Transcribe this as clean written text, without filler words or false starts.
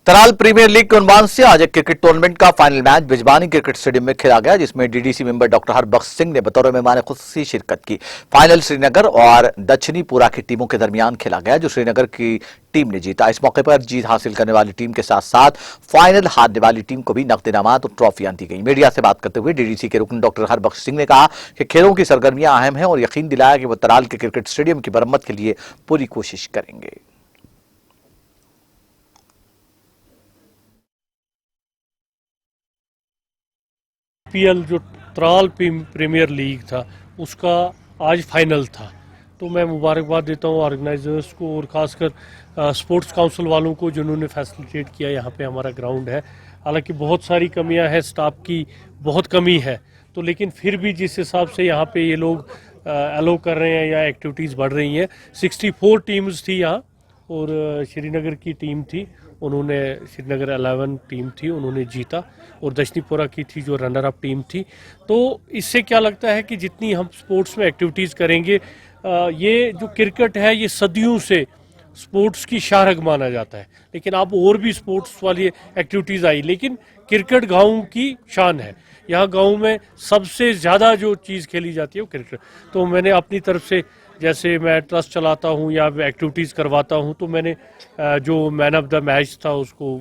तराल premiere league के उन्वान से आज एक क्रिकेट टूर्नामेंट का final match Bijbani cricket stadium में खेला गया, जिसमें DDC member doctor Harbakhsh Singh ने बतौर मेहमान खुसूसी शिरकत की। फाइनल श्रीनगर और दक्षिणीपुरा की टीमों के दरमियान खेला गया, जो श्रीनगर की टीम ने जीता। इस मौके पर जीत हासिल करने वाली टीम के साथ साथ फाइनल हारने वाली टीम को भी नकद इनामात और ट्रॉफियां दी गई। मीडिया से बात करते हुए डीडीसी के रुकन डॉक्टर हरबख्श सिंह ने कहा कि खेलों की सरगर्मियां अहम हैं और यकीन दिलाया कि वो तराल के क्रिकेट स्टेडियम की मरम्मत के लिए पूरी कोशिश करेंगे। पीएल जो तराल प्रीमियर लीग था उसका आज फाइनल था, तो मैं मुबारकबाद देता हूँ ऑर्गेनाइजर्स को और ख़ासकर स्पोर्ट्स काउंसिल वालों को जिन्होंने फैसिलिटेट किया। यहाँ पे हमारा ग्राउंड है, हालांकि बहुत सारी कमियां हैं, स्टाफ की बहुत कमी है, तो लेकिन फिर भी जिस हिसाब से यहाँ पे ये लोग अलो कर रहे हैं या एक्टिविटीज़ बढ़ रही हैं। 64 टीम्स थी यहाँ और श्रीनगर की टीम थी, उन्होंने श्रीनगर 11 टीम थी, उन्होंने जीता, और दक्षिणीपुरा की थी जो रनर अप टीम थी। तो इससे क्या लगता है कि जितनी हम स्पोर्ट्स में एक्टिविटीज़ करेंगे, ये जो क्रिकेट है ये सदियों से स्पोर्ट्स की शाहरग माना जाता है, लेकिन अब और भी स्पोर्ट्स वाली एक्टिविटीज़ आई, लेकिन क्रिकेट गाँव की शान है। यहाँ गाँव में सबसे ज़्यादा जो चीज़ खेली जाती है वो क्रिकेट। तो मैंने अपनी तरफ से, जैसे मैं ट्रस्ट चलाता हूँ या एक्टिविटीज़ करवाता हूँ, तो मैंने जो मैन ऑफ द मैच था उसको